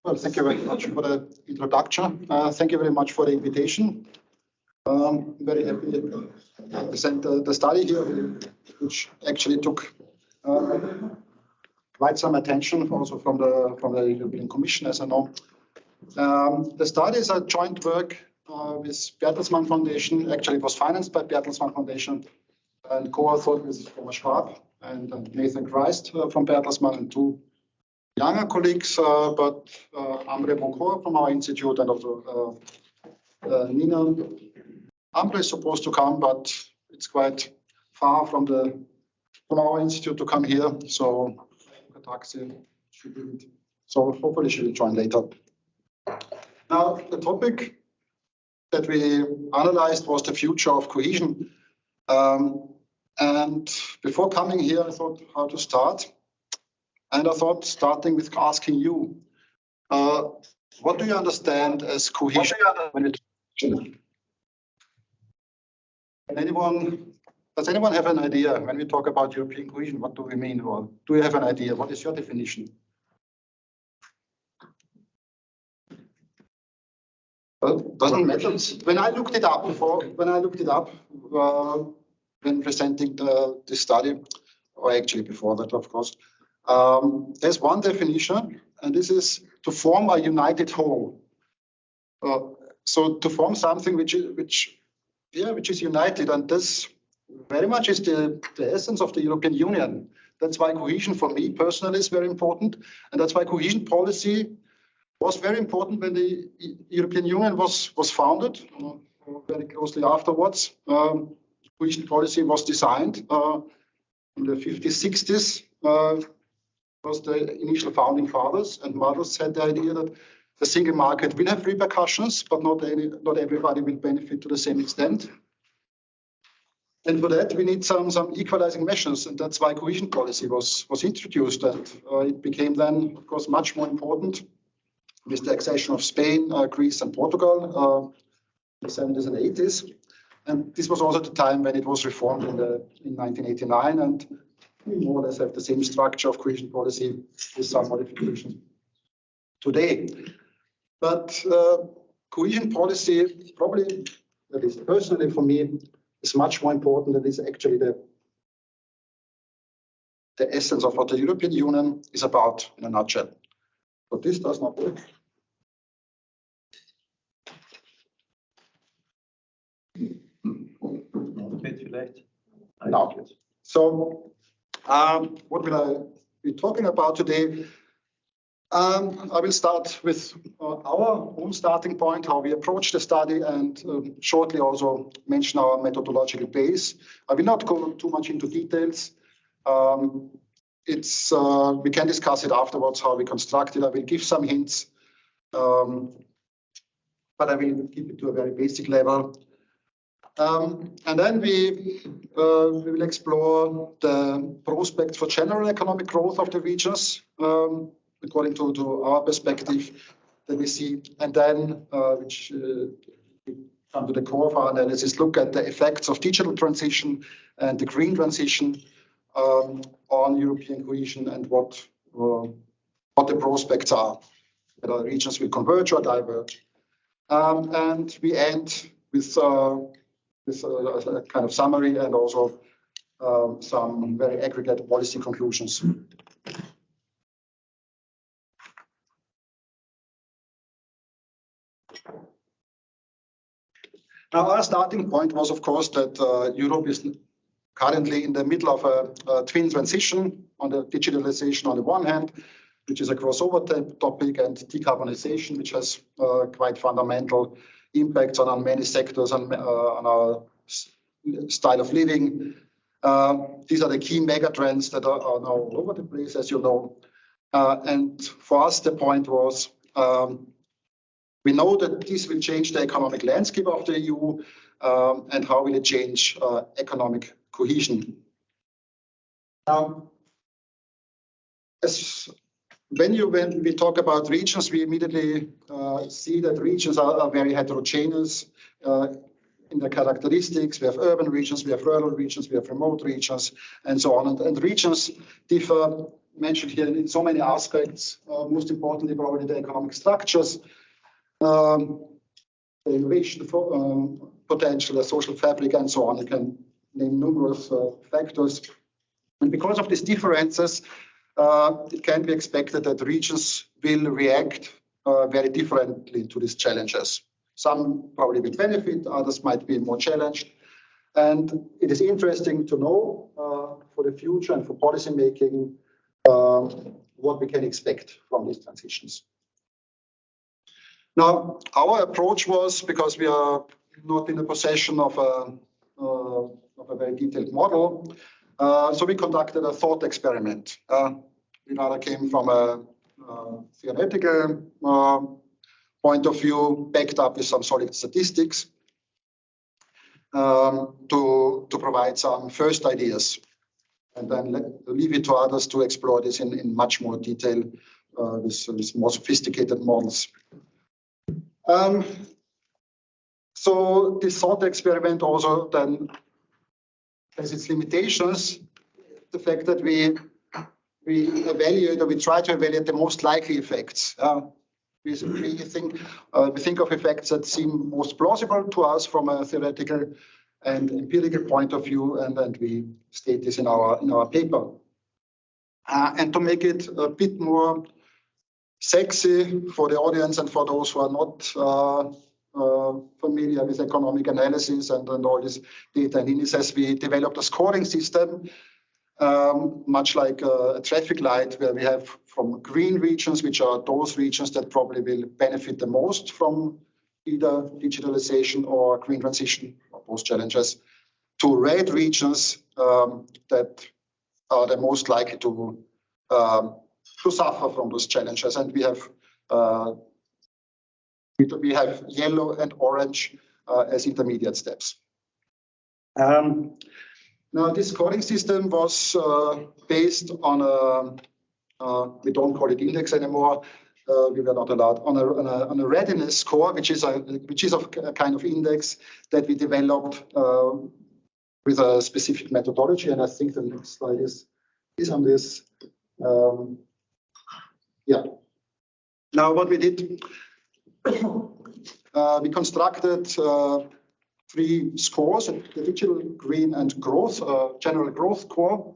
Well, thank you very much for the introduction. Thank you very much for the invitation. I'm very happy to present the study here, which actually took quite some attention also from the European Commission, as I know. The study is a joint work with Bertelsmann Foundation. Actually, it was financed by Bertelsmann Foundation and co-authored with Thomas Schwab and Nathan Christ from Bertelsmann, and two younger colleagues, but Andre Boncor from our institute, and also Nina. Andre is supposed to come, but it's quite far from our institute to come here, so taxi should be. So hopefully she will join later. Now, the topic that we analyzed was the future of cohesion. And before coming here, I thought how to start. And I thought starting with asking you, what do you understand as cohesion? Does anyone have an idea when we talk about European cohesion? What do we mean? Or do you have an idea? What is your definition? Well, doesn't matter. When I looked it up when presenting this study, or actually before that, of course, there's one definition, and this is to form a united whole. So to form something which is united, and this very much is the essence of the European Union. That's why cohesion for me personally is very important, and that's why cohesion policy was very important when the European Union was founded, very closely afterwards. Cohesion policy was designed in the 50s, 60s. Was the initial founding fathers and mothers had the idea that the single market will have repercussions, but not everybody will benefit to the same extent. And for that, we need some equalizing measures, and that's why cohesion policy was introduced. And it became then, of course, much more important with the accession of Spain, Greece, and Portugal in the 70s and 80s. And this was also the time when it was reformed in 1989, and we more or less have the same structure of cohesion policy with some modifications today. But cohesion policy, probably, at least personally for me, is much more important than is actually the essence of what the European Union is about in a nutshell. But this does not work. No. So, what will I be talking about today? I will start with our own starting point, how we approach the study, and shortly also mention our methodological base. I will not go too much into details. We can discuss it afterwards, how we construct it. I will give some hints, but I will keep it to a very basic level. And then we will explore the prospects for general economic growth of the regions, according to our perspective that we see. And then, which we come to the core of our analysis, look at the effects of digital transition and the green transition on European cohesion, and what the prospects are, whether regions will converge or diverge. And we end with a kind of summary and also some very aggregate policy conclusions. Now, our starting point was, of course, that Europe is currently in the middle of a twin transition on the digitalization on the one hand, which is a crossover topic, and decarbonization, which has quite fundamental impacts on many sectors and on our style of living. These are the key mega trends that are now all over the place, as you know. And for us, the point was, we know that this will change the economic landscape of the EU, and how will it change economic cohesion. When we talk about regions, we immediately see that regions are very heterogeneous in their characteristics. We have urban regions, we have rural regions, we have remote regions, and so on. And regions differ mentioned here in so many aspects, most importantly probably the economic structures, the innovation potential, the social fabric, and so on. You can name numerous factors. And because of these differences, it can be expected that regions will react very differently to these challenges. Some probably will benefit, others might be more challenged. And it is interesting to know for the future and for policy making what we can expect from these transitions. Now, our approach was, because we are not in the possession of a very detailed model, so we conducted a thought experiment. We rather came from a theoretical point of view, backed up with some solid statistics to provide some first ideas, and then leave it to others to explore this in much more detail with more sophisticated models. So this thought experiment also then has its limitations. The fact that we evaluate, or we try to evaluate the most likely effects. We think of effects that seem most plausible to us from a theoretical and empirical point of view, and we state this in our paper. And to make it a bit more sexy for the audience and for those who are not familiar with economic analysis and all this data and indices, we developed a scoring system, much like a traffic light, where we have from green regions, which are those regions that probably will benefit the most from either digitalization or green transition, or both challenges, to red regions that are the most likely to suffer from those challenges. And we have yellow and orange as intermediate steps. Now, this scoring system was based on we don't call it index anymore. We were not allowed on a readiness score, which is a kind of index that we developed with a specific methodology. And I think the next slide is on this. Yeah. Now, what we did, we constructed 3 scores: the digital, green, and growth, general growth score.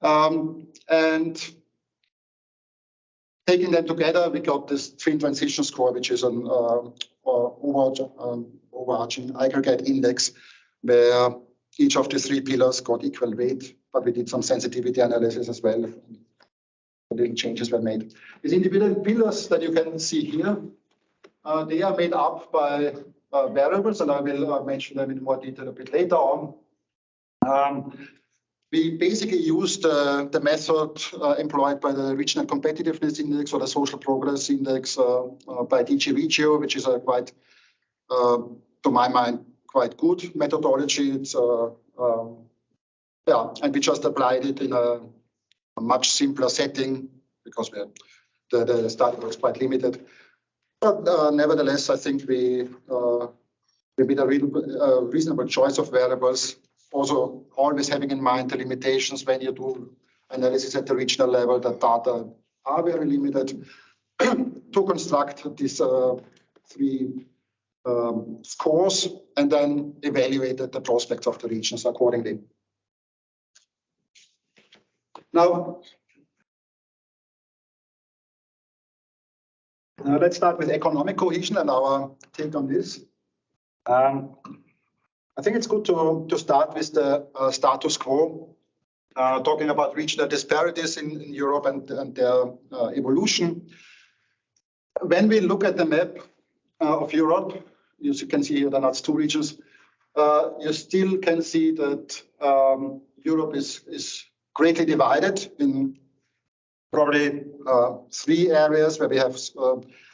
And taking them together, we got this twin transition score, which is an overarching aggregate index, where each of the 3 pillars got equal weight, but we did some sensitivity analysis as well. Little changes were made. These individual pillars that you can see here, they are made up by variables, and I will mention them in more detail a bit later on. We basically used the method employed by the Regional Competitiveness Index or the Social Progress Index by DG Regio, which is a quite, to my mind, quite good methodology. It's and we just applied it in a much simpler setting because the study was quite limited. But nevertheless, I think we made a reasonable choice of variables, also always having in mind the limitations when you do analysis at the regional level, that data are very limited, to construct these 3 scores and then evaluated the prospects of the regions accordingly. Now, let's start with economic cohesion and our take on this. I think it's good to start with the status quo, talking about regional disparities in Europe and their evolution. When we look at the map of Europe, as you can see here, that's 2 regions, you still can see that Europe is greatly divided in probably 3 areas, where we have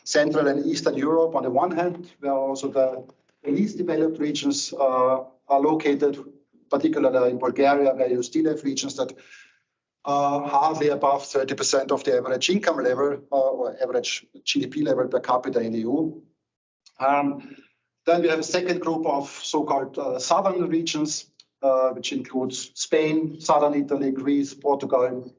Central and Eastern Europe on the one hand, where also the least developed regions are located, particularly in Bulgaria, where you still have regions that are hardly above 30% of the average income level or average GDP level per capita in the EU. Then we have a second group of so-called southern regions, which includes Spain, southern Italy, Greece, Portugal,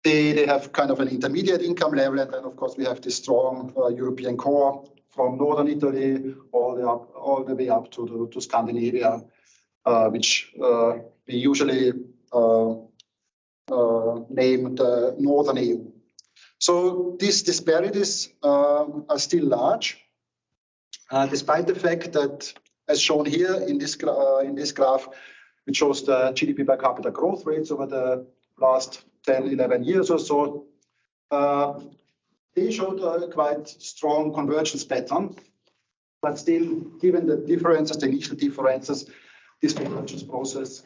They have kind of an intermediate income level, and then of course we have this strong European core from northern Italy all the way up to Scandinavia, which we usually name the northern EU. So these disparities are still large, despite the fact that, as shown here in this graph, which shows the GDP per capita growth rates over the last 10, 11 years or so, they showed a quite strong convergence pattern. But still, given the differences, the initial differences, this convergence process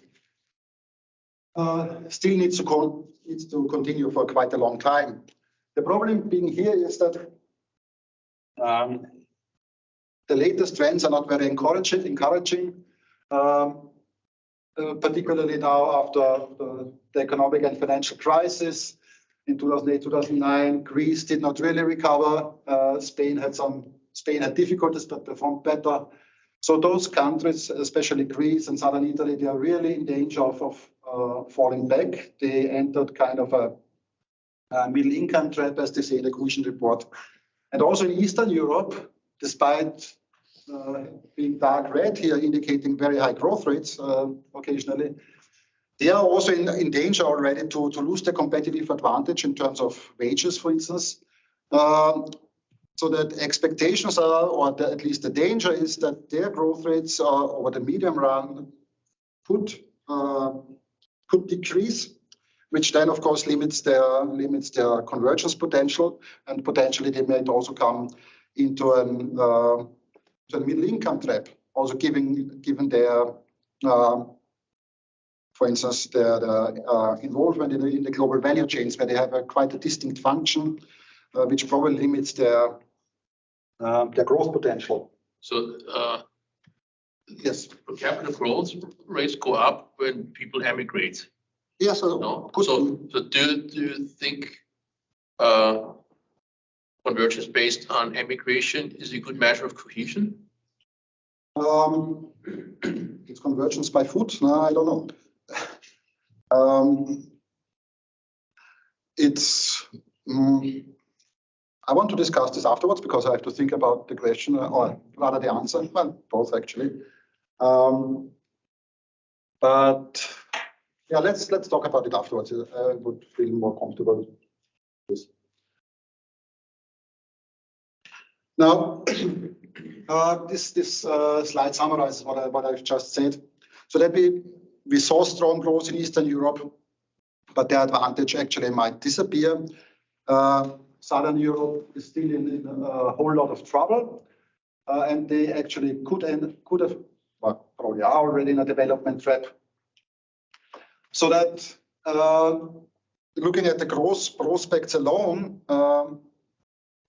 still needs to continue for quite a long time. The problem being here is that the latest trends are not very encouraging, particularly now after the economic and financial crisis in 2008, 2009. Greece did not really recover. Spain had difficulties but performed better. So those countries, especially Greece and southern Italy, they are really in danger of falling back. They entered kind of a middle income trap, as they say in the Cohesion report. And also in Eastern Europe, despite being dark red here, indicating very high growth rates occasionally, they are also in danger already to lose their competitive advantage in terms of wages, for instance. So that expectations are, or at least the danger is that their growth rates over the medium run could decrease, which then of course limits their convergence potential, and potentially they might also come into a middle income trap. Also given their for instance, their involvement in the global value chains, where they have quite a distinct function, which probably limits their growth potential. So yes, per capita growth rates go up when people emigrate. Yes. No? So do you think convergence based on emigration is a good measure of cohesion? It's convergence by foot? No, I don't know. I want to discuss this afterwards because I have to think about the question, or rather the answer. Well, both actually. But yeah, let's talk about it afterwards. I would feel more comfortable with this. Now, this slide summarizes what I've just said. So that we saw strong growth in Eastern Europe, but their advantage actually might disappear. Southern Europe is still in a whole lot of trouble, and they actually could have, well, probably are already in a development trap. So that looking at the growth prospects alone,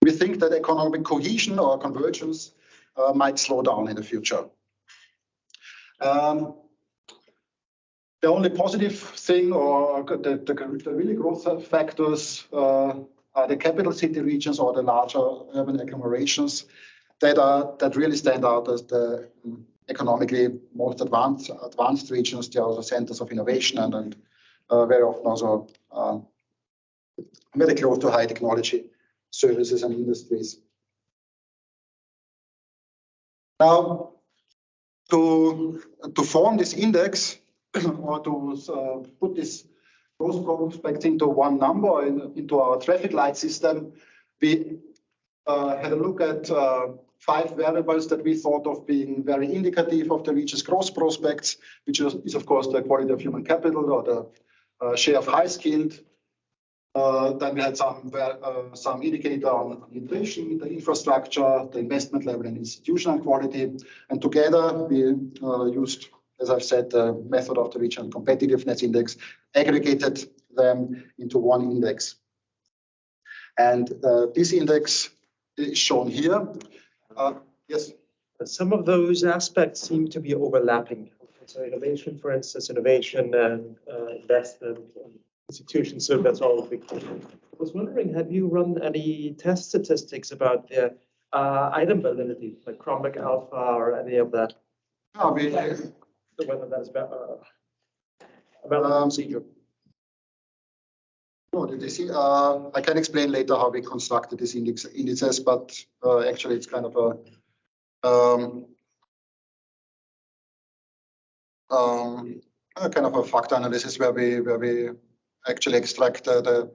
we think that economic cohesion or convergence might slow down in the future. The only positive thing, or the really growth factors, are the capital city regions or the larger urban agglomerations that really stand out as the economically most advanced regions. They are also centers of innovation and very often also very close to high technology services and industries. Now, to form this index or to put this growth prospect into one number into our traffic light system, we had a look at 5 variables that we thought of being very indicative of the region's growth prospects, which is of course the quality of human capital or the share of high skilled. Then we had some indicator on inflation, the infrastructure, the investment level, and institutional quality. And together we used, as I've said, the method of the regional competitiveness index, aggregated them into one index. And this index is shown here. Yes. Some of those aspects seem to be overlapping. So innovation, for instance, innovation and investment and institutions, so that's all a big thing. I was wondering, have you run any test statistics about the item validity, like Chrombic alpha or any of that? No, whether that is about the procedure. No, I can explain later how we constructed these indices, but actually it's kind of a factor analysis where we actually extract the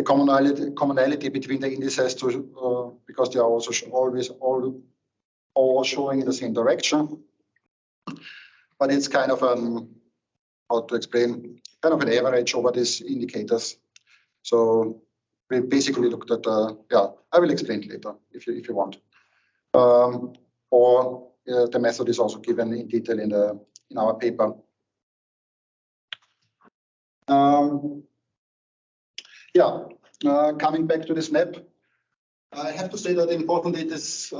commonality between the indices because they are also always all showing in the same direction. But it's kind of how to explain, kind of an average over these indicators. So we basically looked at I will explain it later if you want. Or the method is also given in detail in our paper. Coming back to this map, I have to say that importantly this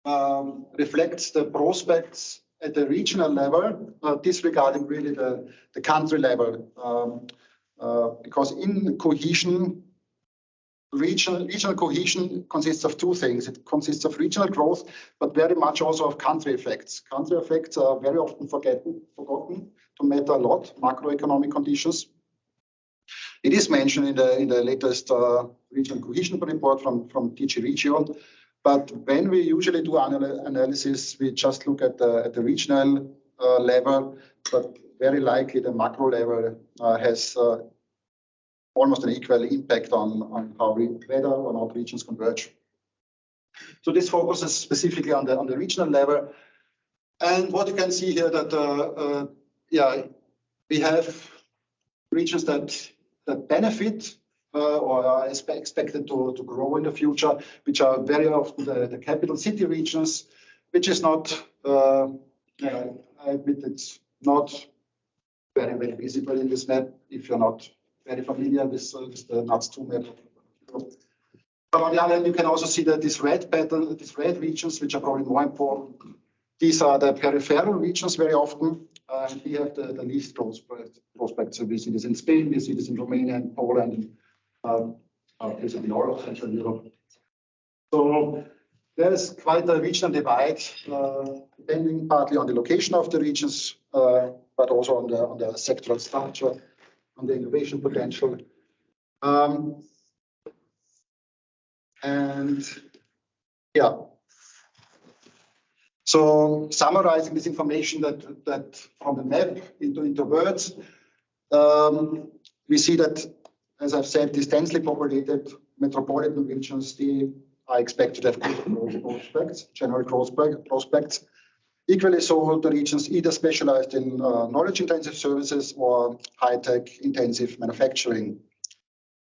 reflects the prospects at the regional level, disregarding really the country level, because in cohesion, regional cohesion consists of two things. It consists of regional growth, but very much also of country effects. Country effects are very often forgotten to matter a lot, macroeconomic conditions. It is mentioned in the latest regional cohesion report from DG Regio, but when we usually do analysis, we just look at the regional level, but very likely the macro level has almost an equal impact on whether or not regions converge. So this focuses specifically on the regional level, and what you can see here that we have regions that benefit or are expected to grow in the future, which are very often the capital city regions, which is not, I admit it's not very, very visible in this map if you're not very familiar with the NUTS 2 map. But on the other hand, you can also see that this red pattern, these red regions, which are probably more important, these are the peripheral regions very often. And we have the least growth prospects. So we see this in Spain, we see this in Romania and Poland, and in Europe, Central Europe. So there's quite a regional divide, depending partly on the location of the regions, but also on the sectoral structure, on the innovation potential. So summarizing this information that from the map into words, we see that, as I've said, these densely populated metropolitan regions, they are expected to have good growth prospects, general growth prospects. Equally so, the regions either specialized in knowledge-intensive services or high-tech intensive manufacturing.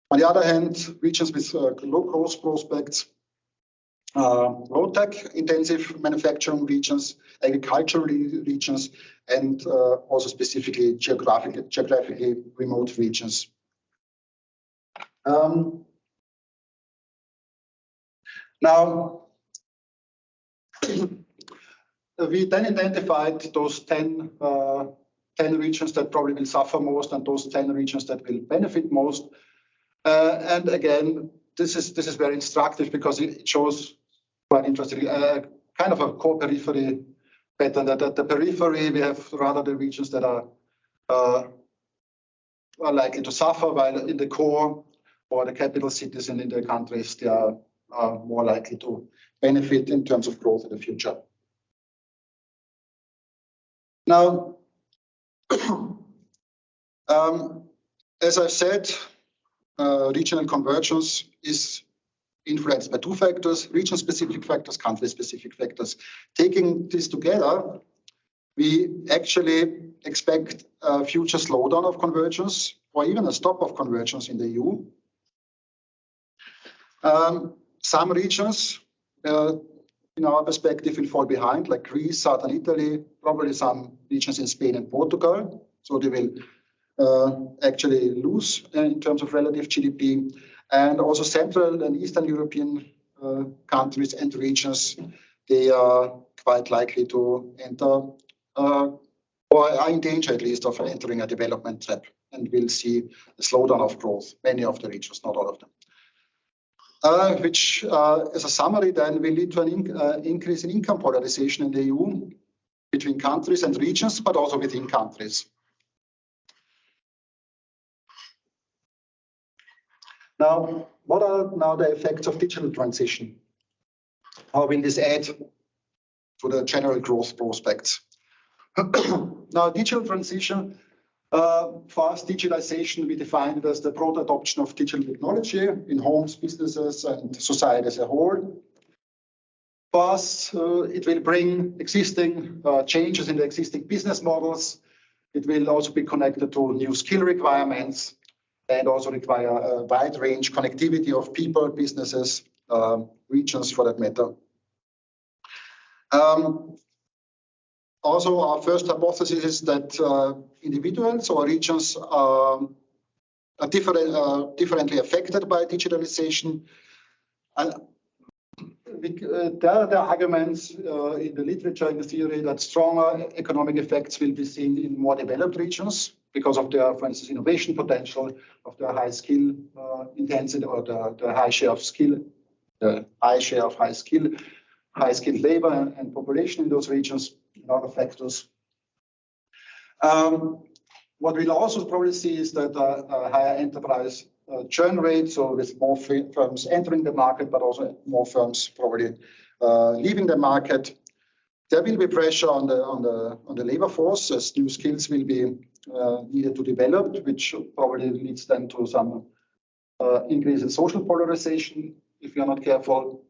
On the other hand, regions with low growth prospects, low-tech intensive manufacturing regions, agricultural regions, and also specifically geographically remote regions. Now, we then identified those 10 regions that probably will suffer most and those 10 regions that will benefit most. And again, this is very instructive because it shows quite interesting, kind of a core periphery pattern. That at the periphery, we have rather the regions that are likely to suffer, while in the core or the capital cities and in the countries, they are more likely to benefit in terms of growth in the future. Now, as I've said, regional convergence is influenced by two factors: region-specific factors, country-specific factors. Taking this together, we actually expect a future slowdown of convergence or even a stop of convergence in the EU. Some regions, in our perspective, will fall behind, like Greece, southern Italy, probably some regions in Spain and Portugal. So they will actually lose in terms of relative GDP. And also Central and Eastern European countries and regions, they are quite likely to enter, or are in danger at least of entering a development trap, and we'll see a slowdown of growth, many of the regions, not all of them. Which, as a summary, then will lead to an increase in income polarization in the EU between countries and regions, but also within countries. Now, what are now the effects of digital transition? How will this add to the general growth prospects? Now, digital transition, for us, digitalization, we define it as the broad adoption of digital technology in homes, businesses, and society as a whole. For us, it will bring existing changes in the existing business models. It will also be connected to new skill requirements and also require a wide range connectivity of people, businesses, regions for that matter. Also, our first hypothesis is that individuals or regions are differently affected by digitalization. There are arguments in the literature, in the theory, that stronger economic effects will be seen in more developed regions because of their, for instance, innovation potential, of their high skill intensity, or the high share of skill, the high share of high skilled labor and population in those regions, and other factors. What we'll also probably see is that a higher enterprise churn rate, so with more firms entering the market, but also more firms probably leaving the market. There will be pressure on the labor force as new skills will be needed to develop, which probably leads then to some increase in social polarization if you're not careful.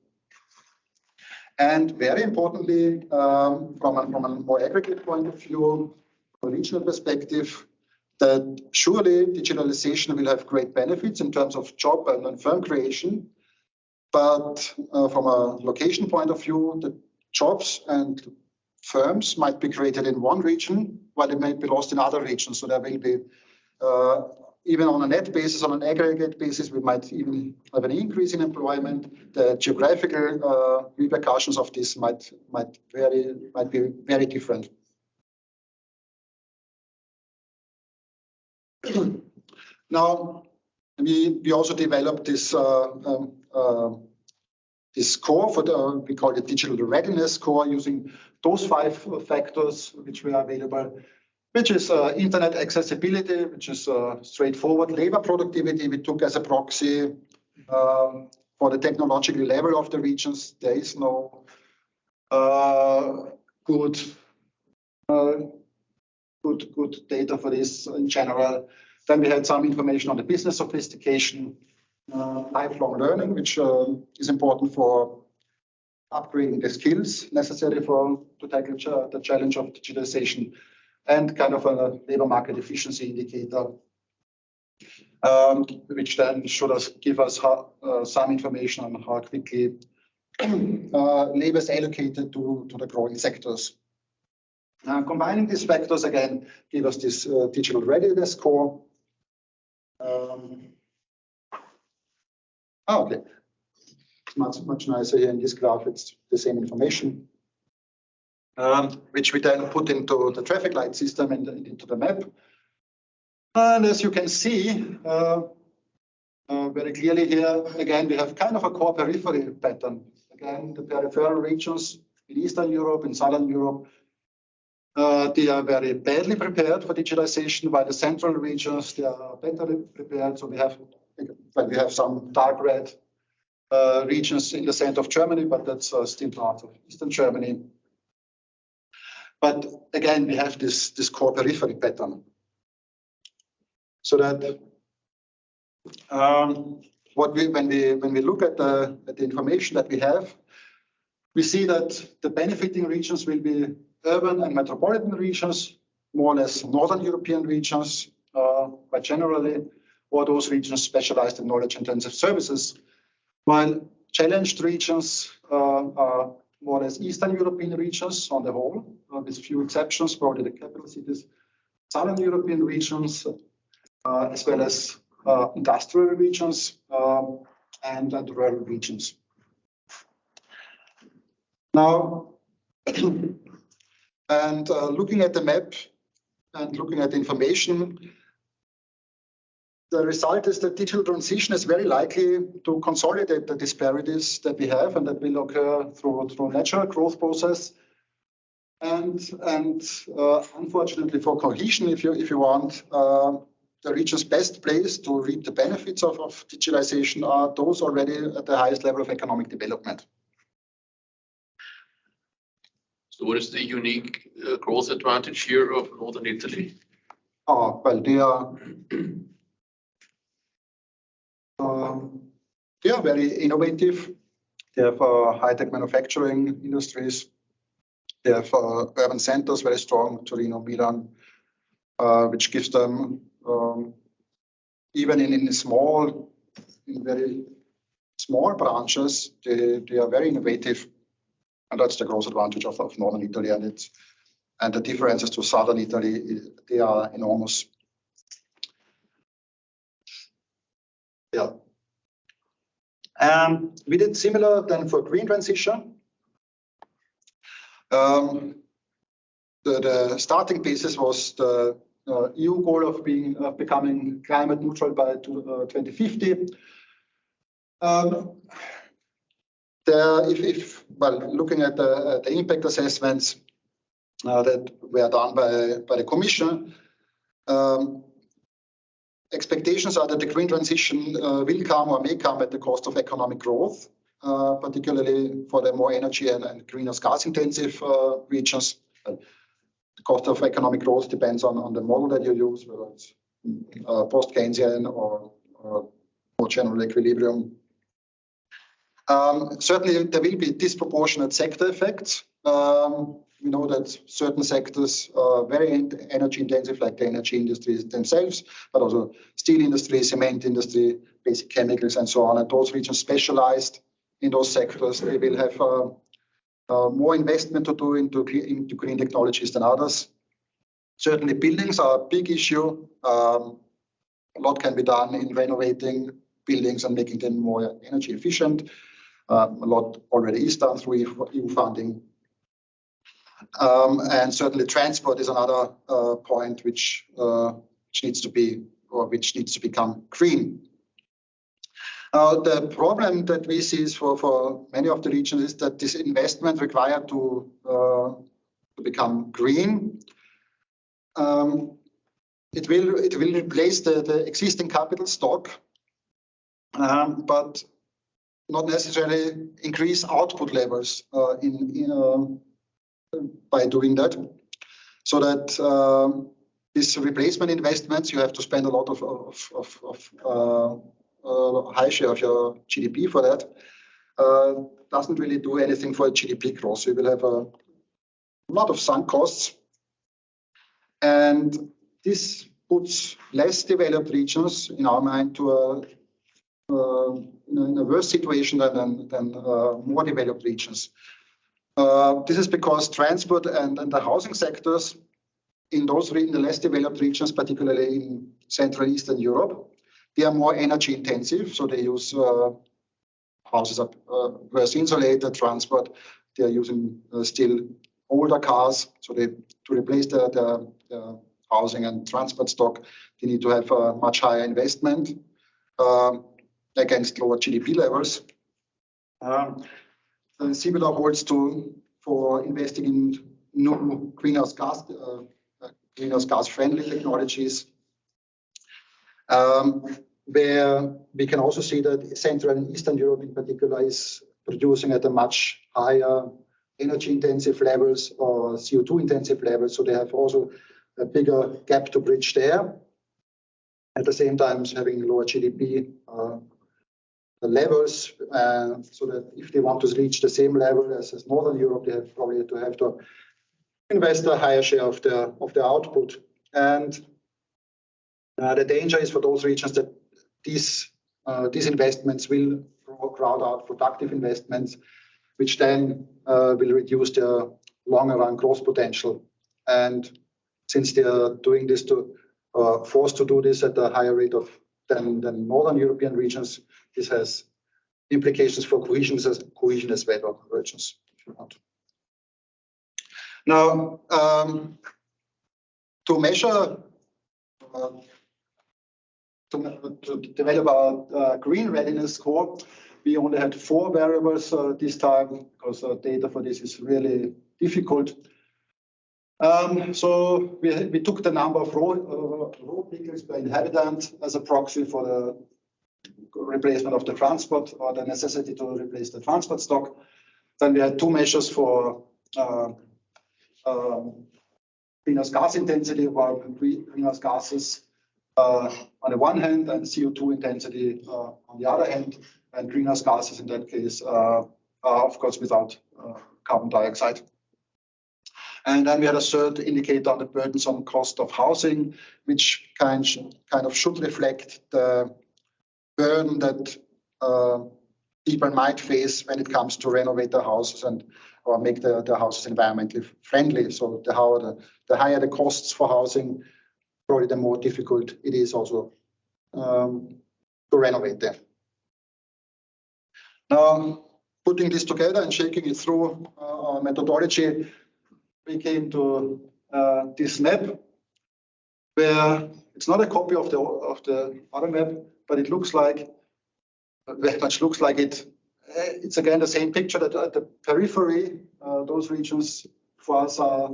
And very importantly, from a more aggregate point of view, from a regional perspective, that surely digitalization will have great benefits in terms of job and firm creation. But from a location point of view, the jobs and firms might be created in one region, while it might be lost in other regions. So there will be, even on a net basis, on an aggregate basis, we might even have an increase in employment. The geographical repercussions of this might be very different. Now, we also developed this this score for we call it digital readiness score, using those 5 factors which were available, which is internet accessibility, which is straightforward labor productivity. We took as a proxy for the technological level of the regions. There is no good data for this in general. Then we had some information on the business sophistication, lifelong learning, which is important for upgrading the skills necessary to tackle the challenge of digitalization, and kind of a labor market efficiency indicator, which then should give us some information on how quickly labor is allocated to the growing sectors. Combining these factors again give us this digital readiness score. Okay, it's much nicer here in this graph. It's the same information, which we then put into the traffic light system and into the map. And as you can see very clearly here, again, we have kind of a core periphery pattern. Again, the peripheral regions in Eastern Europe and Southern Europe, they are very badly prepared for digitalization, while the central regions, they are better prepared. So we have some dark red regions in the center of Germany, but that's still part of Eastern Germany. But again, we have this core periphery pattern. So that when we look at the information that we have, we see that the benefiting regions will be urban and metropolitan regions, more or less Northern European regions, but generally, or those regions specialized in knowledge-intensive services, while challenged regions are more or less Eastern European regions on the whole, with few exceptions, probably the capital cities, Southern European regions, as well as industrial regions and rural regions. Now, and looking at the map and looking at the information, the result is that digital transition is very likely to consolidate the disparities that we have, and that will occur through natural growth process. And unfortunately for cohesion, if you want, the regions best placed to reap the benefits of digitalization are those already at the highest level of economic development. So what is the unique growth advantage here of Northern Italy? Well, they are very innovative. They have high-tech manufacturing industries. They have urban centers, very strong, Torino, Milan, which gives them, even in very small branches, they are very innovative. And that's the growth advantage of Northern Italy. And the differences to Southern Italy, they are enormous. Yeah. We did similar then for green transition. The starting basis was the EU goal of becoming climate neutral by 2050. Looking at the impact assessments that were done by the Commission, expectations are that the green transition will come or may come at the cost of economic growth, particularly for the more energy and greenhouse gas intensive regions. The cost of economic growth depends on the model that you use, whether it's post-Keynesian or more general equilibrium. Certainly, there will be disproportionate sector effects. We know that certain sectors are very energy intensive, like the energy industries themselves, but also steel industry, cement industry, basic chemicals, and so on. And those regions specialized in those sectors, they will have more investment to do into green technologies than others. Certainly, buildings are a big issue. A lot can be done in renovating buildings and making them more energy efficient. A lot already is done through EU funding. And certainly transport is another point which needs to become green. The problem that we see is for many of the regions is that this investment required to become green, it will replace the existing capital stock, but not necessarily increase output levels by doing that. So that these replacement investments, you have to spend a lot of high share of your GDP for that. Doesn't really do anything for GDP growth. You will have a lot of sunk costs. And this puts less developed regions, in our mind, in a worse situation than more developed regions. This is because transport and the housing sectors in the less developed regions, particularly in Central and Eastern Europe, they are more energy intensive. So they use houses are worse insulated, transport. They are using still older cars. So to replace the housing and transport stock, they need to have a much higher investment against lower GDP levels. Similar holds for investing in new greenhouse gas friendly technologies, where we can also see that Central and Eastern Europe in particular is producing at a much higher energy intensive levels or CO2 intensive levels. So they have also a bigger gap to bridge there. At the same time, having lower GDP levels, so that if they want to reach the same level as Northern Europe, they have probably have to invest a higher share of their output. And the danger is for those regions that these investments will crowd out productive investments, which then will reduce their longer run growth potential. And since they are doing this forced to do this at a higher rate than Northern European regions, this has implications for cohesion as well, or convergence, if you want. Now, to measure, to develop our green readiness score, we only had 4 variables this time because data for this is really difficult. So we took the number of road vehicles per inhabitant as a proxy for the replacement of the transport or the necessity to replace the transport stock. Then we had two measures for greenhouse gas intensity, one greenhouse gases on the one hand and CO2 intensity on the other hand, and greenhouse gases in that case are of course without carbon dioxide. And then we had a third indicator on the burdensome cost of housing, which kind of should reflect the burden that people might face when it comes to renovate their houses and or make their houses environmentally friendly. So the higher the costs for housing, probably the more difficult it is also to renovate them. Now, putting this together and shaking it through our methodology, we came to this map, where it's not a copy of the other map, but it looks like very much looks like it. It's again the same picture that at the periphery, those regions for us are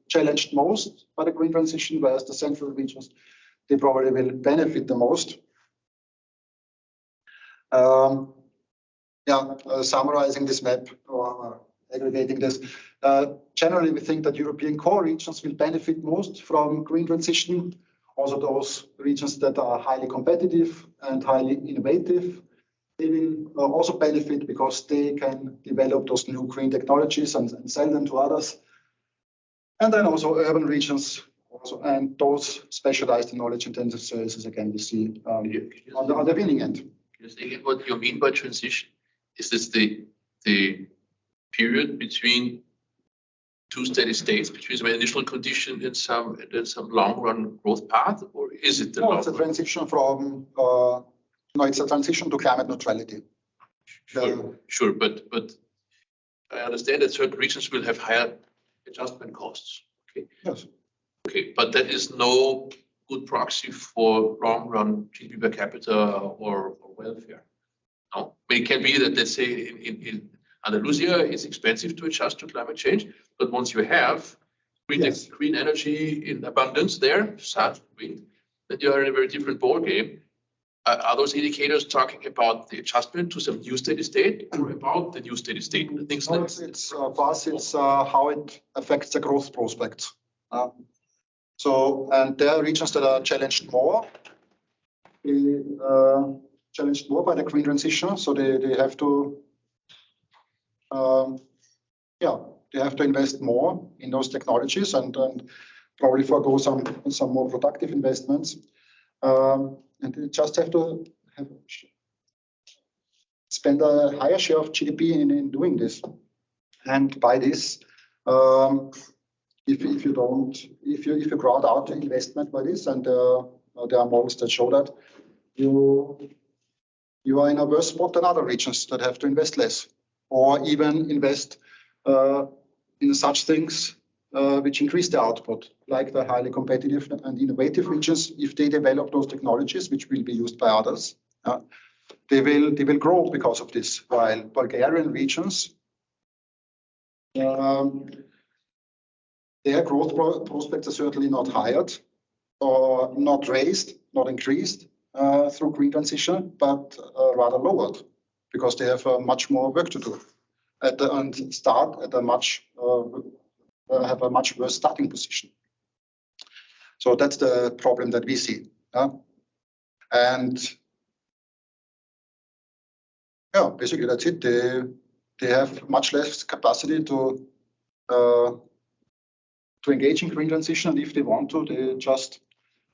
challenged most by the green transition, whereas the central regions, they probably will benefit the most. Summarizing this map or aggregating this, generally we think that European core regions will benefit most from green transition. Also those regions that are highly competitive and highly innovative, they will also benefit because they can develop those new green technologies and sell them to others. And then also urban regions also, and those specialized in knowledge-intensive services, again, we see on the winning end. Just thinking what you mean by transition. Is this the period between two steady states, between some initial condition and some long-run growth path, or is it the long-run? It's a transition from it's a transition to climate neutrality. Sure, but I understand that certain regions will have higher adjustment costs. Okay. Yes. Okay, but that is no good proxy for long-run GDP per capita or welfare. No, it can be that, let's say, in Andalusia, it's expensive to adjust to climate change, but once you have green energy in abundance there, sun, wind, then you are in a very different ballgame. Are those indicators talking about the adjustment to some new steady state, or about the new steady state? Things no, it's for us, it's how it affects the growth prospects. And there are regions that are challenged more. Challenged more by the green transition, so they have to they have to invest more in those technologies and probably forego some more productive investments, and they just have to spend a higher share of GDP in doing this. And by this, if you crowd out the investment by this, and there are models that show that you are in a worse spot than other regions that have to invest less, or even invest in such things which increase the output, like the highly competitive and innovative regions. If they develop those technologies, which will be used by others, they will grow because of this. While Bulgarian regions, their growth prospects are certainly not hired or not raised, not increased through green transition, but rather lowered, because they have much more work to do and start at a much have a much worse starting position. So that's the problem that we see. And basically that's it. They have much less capacity to engage in green transition, and if they want to, they just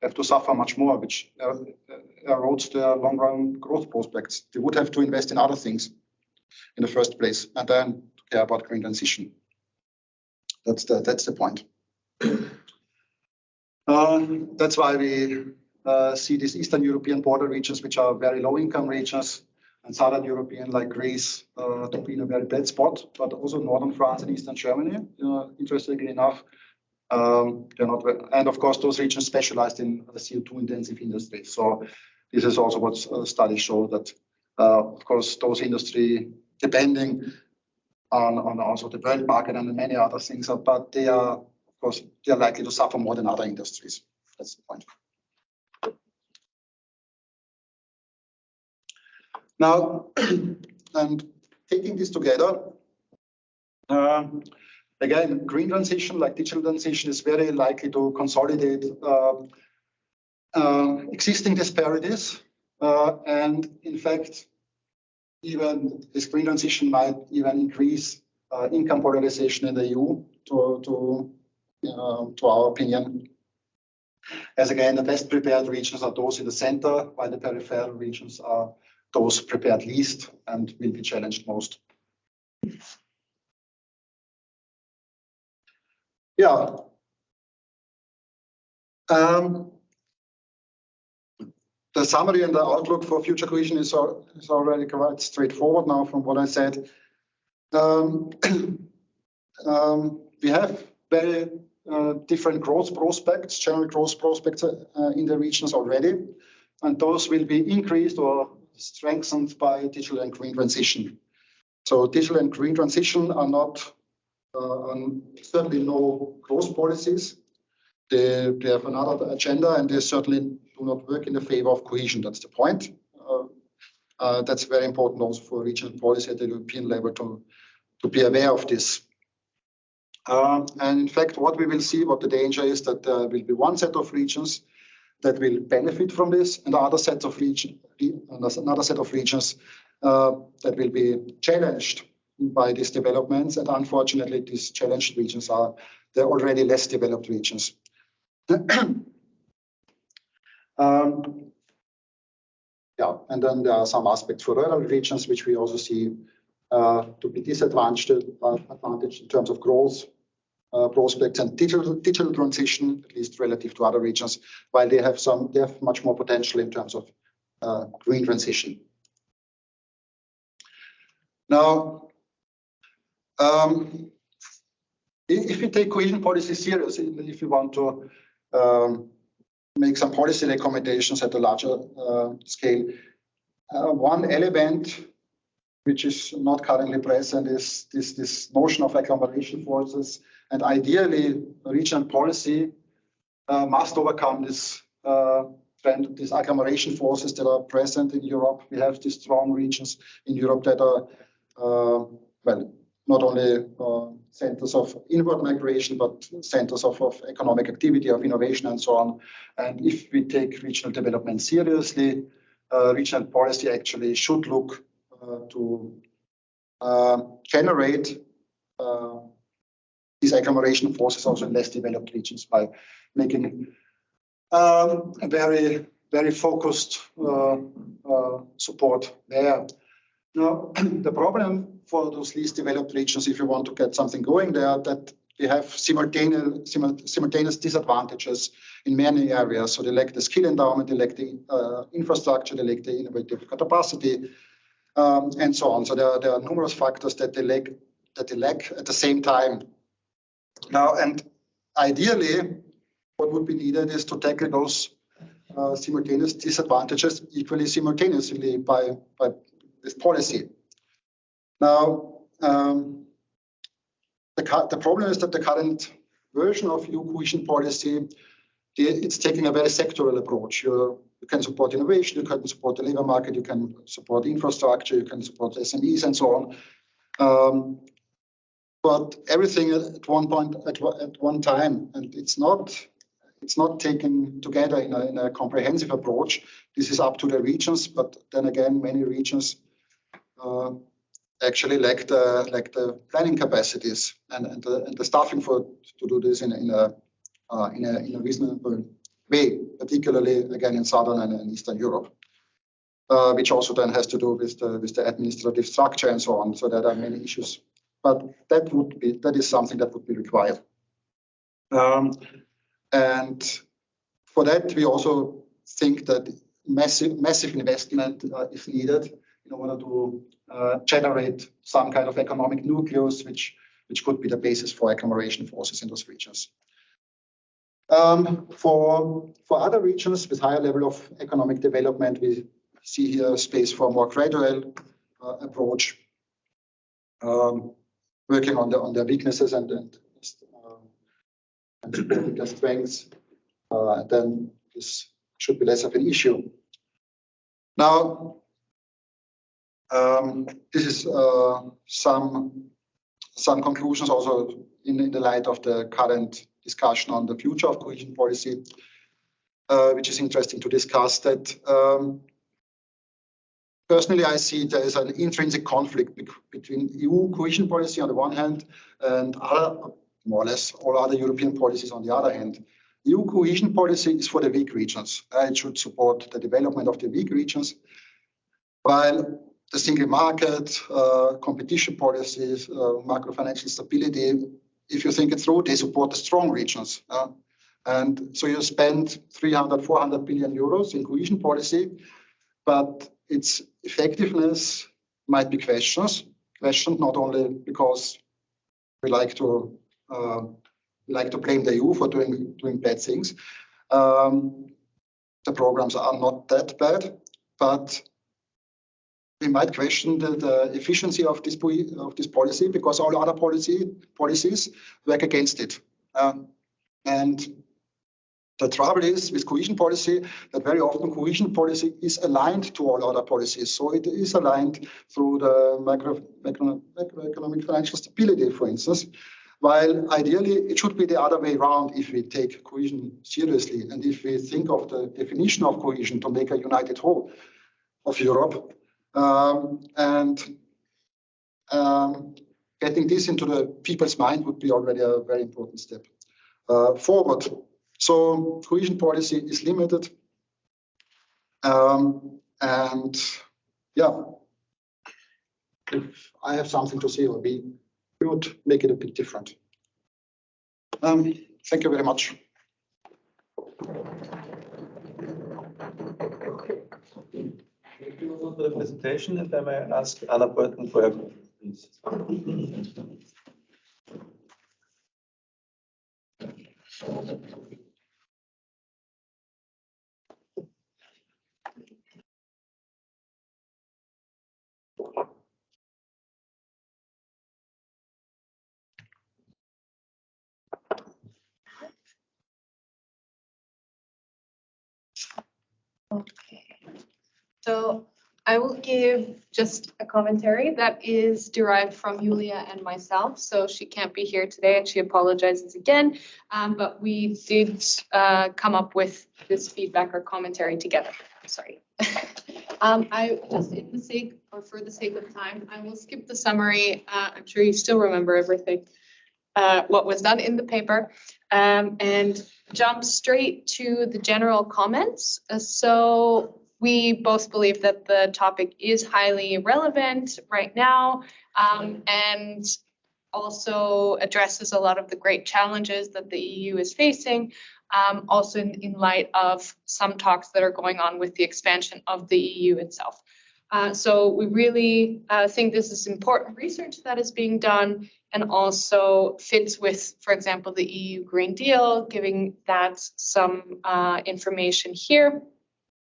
have to suffer much more, which erodes their long-run growth prospects. They would have to invest in other things in the first place, and then care about green transition. That's the point. That's why we see these Eastern European border regions, which are very low-income regions, and Southern European, like Greece, to be in a very bad spot, but also Northern France and Eastern Germany, interestingly enough. They're not, and of course, those regions specialized in the CO2-intensive industry. So this is also what studies show, that, of course, those industry, depending on also the world market and many other things, but they are, of course, they are likely to suffer more than other industries. That's the point. Now, and taking this together, again, green transition, like digital transition, is very likely to consolidate existing disparities, and in fact, even this green transition might even increase income polarization in the EU, to our opinion. As again, the best prepared regions are those in the center, while the peripheral regions are those prepared least and will be challenged most. Yeah. The summary and the outlook for future cohesion is already quite straightforward now from what I said. We have very different growth prospects, general growth prospects in the regions already, and those will be increased or strengthened by digital and green transition. So digital and green transition are not certainly no growth policies. They have another agenda, and they certainly do not work in the favor of cohesion. That's the point. That's very important also for regional policy at the European level to be aware of this. And in fact, what we will see, what the danger is, that there will be one set of regions that will benefit from this, and another set of regions that will be challenged by these developments. And unfortunately, these challenged regions are the already less developed regions. Yeah, and then there are some aspects for rural regions which we also see to be disadvantaged in terms of growth prospects and digital transition, at least relative to other regions, while they have much more potential in terms of green transition. Now, if you take cohesion policy seriously, if you want to make some policy recommendations at a larger scale, one element which is not currently present is this notion of agglomeration forces, and ideally regional policy must overcome this trend, these agglomeration forces that are present in Europe. We have these strong regions in Europe that are well, not only centers of inward migration, but centers of economic activity, of innovation, and so on. And if we take regional development seriously, regional policy actually should look to generate these agglomeration forces also in less developed regions by making a very, very focused support there. Now, the problem for those least developed regions, if you want to get something going there, that they have simultaneous disadvantages in many areas. So they lack the skill endowment, they lack the infrastructure, they lack the innovative capacity, and so on. So there are numerous factors that they lack at the same time. Now, and ideally, what would be needed is to tackle those simultaneous disadvantages equally simultaneously by this policy. Now, the problem is that the current version of EU cohesion policy, it's taking a very sectoral approach. You can support innovation, you can support the labor market, you can support infrastructure, you can support SMEs, and so on. But everything at one point, at one time, and it's not taken together in a comprehensive approach. This is up to the regions, but then again, many regions actually lack the planning capacities and the staffing to do this in a reasonable way, particularly again in Southern and Eastern Europe, which also then has to do with the administrative structure and so on. So there are many issues, but that is something that would be required. And for that, we also think that massive investment is needed in order to generate some kind of economic nucleus, which could be the basis for agglomeration forces in those regions. For other regions with higher level of economic development, we see here space for a more gradual approach. working on their weaknesses and supporting their strengths, then this should be less of an issue. Now, this is some conclusions also in the light of the current discussion on the future of cohesion policy, which is interesting to discuss. That personally, I see there is an intrinsic conflict between EU cohesion policy on the one hand and other, more or less all other European policies on the other hand. EU cohesion policy is for the weak regions. It should support the development of the weak regions, while the single market, competition policies, macro-financial stability, if you think it through, they support the strong regions. And so you spend 300, 400 billion euros in cohesion policy, but its effectiveness might be questioned not only because we like to blame the EU for doing bad things. The programs are not that bad, but we might question the efficiency of this policy because all other policies work against it. And the trouble is with cohesion policy that very often cohesion policy is aligned to all other policies. So it is aligned through the macroeconomic financial stability, for instance, while ideally it should be the other way around if we take cohesion seriously and if we think of the definition of cohesion to make a united whole of Europe. Getting this into the people's mind would be already a very important step forward. So cohesion policy is limited, and yeah, if I have something to say, we would make it a bit different. Thank you very much. Thank you for the presentation, and I may ask Anna Burton for her question, please. Okay, so I will give just a commentary that is derived from Julia and myself. So she can't be here today and she apologizes again, but we did come up with this feedback or commentary together. Sorry. I just for the sake of time, I will skip the summary. I'm sure you still remember everything, what was done in the paper, and jump straight to the general comments. So we both believe that the topic is highly relevant right now, and also addresses a lot of the great challenges that the EU is facing, also in light of some talks that are going on with the expansion of the EU itself. So we really think this is important research that is being done and also fits with, for example, the EU Green Deal, giving that some information here.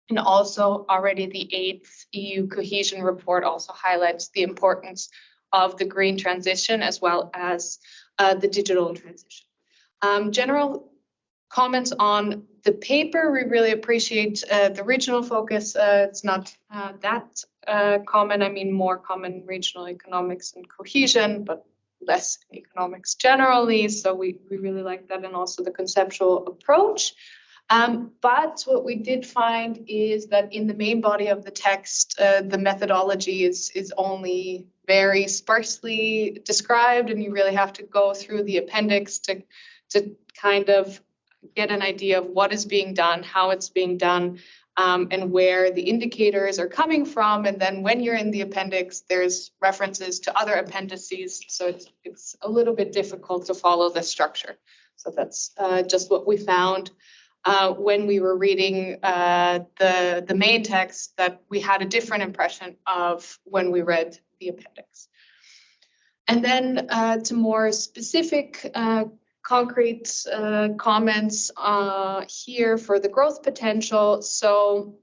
And also already the 8th EU Cohesion Report also highlights the importance of the green transition as well as the digital transition. General comments on the paper, we really appreciate the regional focus. It's not that common, I mean more common regional economics and cohesion, but less economics generally. So we really like that, and also the conceptual approach. But what we did find is that in the main body of the text, the methodology is only very sparsely described, and you really have to go through the appendix to kind of get an idea of what is being done, how it's being done, and where the indicators are coming from. And then when you're in the appendix, there's references to other appendices, so it's a little bit difficult to follow the structure. So that's just what we found. When we were reading the main text, that we had a different impression of when we read the appendix. And then to more specific concrete comments here for the growth potential. So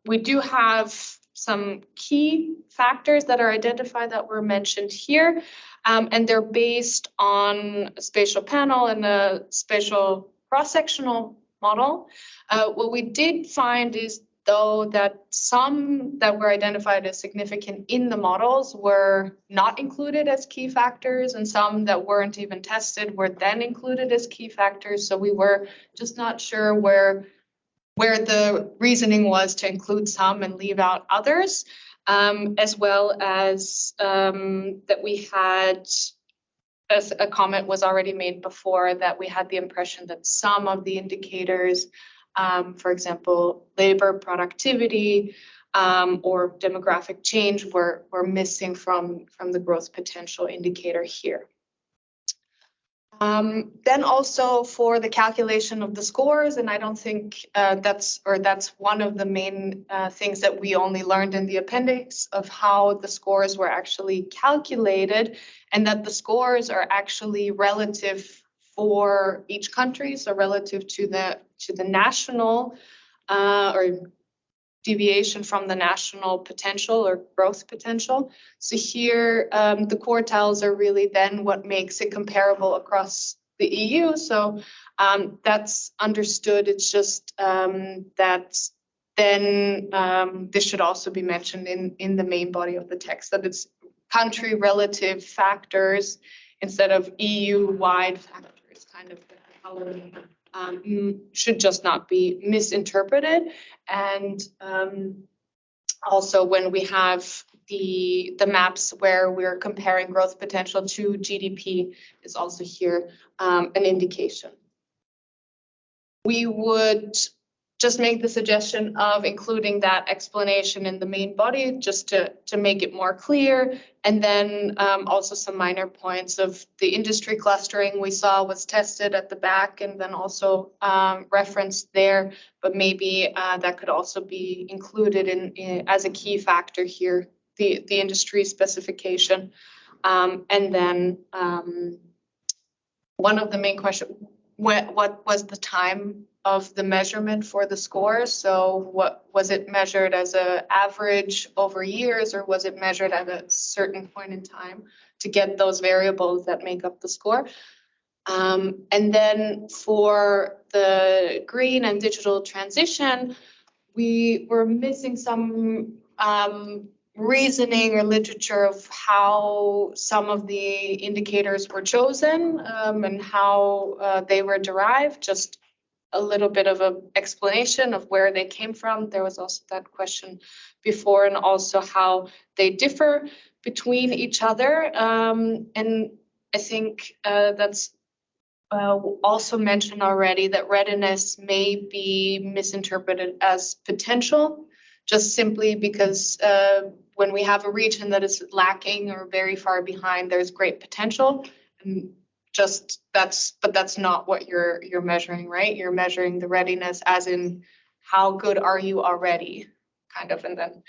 we do have some key factors that are identified that were mentioned here, and they're based on a spatial panel and a spatial cross-sectional model. What we did find is, though, that some that were identified as significant in the models were not included as key factors, and some that weren't even tested were then included as key factors. So we were just not sure where the reasoning was to include some and leave out others, as well as that we had, as a comment was already made before, that we had the impression that some of the indicators, for example, labor productivity or demographic change, were missing from the growth potential indicator here. Then also for the calculation of the scores, and I don't think that's one of the main things that we only learned in the appendix, of how the scores were actually calculated, and that the scores are actually relative for each country, so relative to the national or deviation from the national potential or growth potential. So here, the quartiles are really then what makes it comparable across the EU. So that's understood. It's just that then this should also be mentioned in the main body of the text, that it's country relative factors instead of EU-wide factors, kind of should just not be misinterpreted. And also when we have the maps where we're comparing growth potential to GDP is also here an indication. We would just make the suggestion of including that explanation in the main body, just to make it more clear. And then also some minor points of the industry clustering we saw was tested at the back and then also referenced there, but maybe that could also be included in as a key factor here, the industry specification. And then one of the main questions, what was the time of the measurement for the score? So what was it measured as an average over years, or was it measured at a certain point in time to get those variables that make up the score? And then for the green and digital transition, we were missing some reasoning or literature of how some of the indicators were chosen and how they were derived, just a little bit of an explanation of where they came from. There was also that question before, and also how they differ between each other. And I think that's also mentioned already, that readiness may be misinterpreted as potential, just simply because when we have a region that is lacking or very far behind, there's great potential. And but that's not what you're measuring, right? You're measuring the readiness as in how good are you already, kind of. And then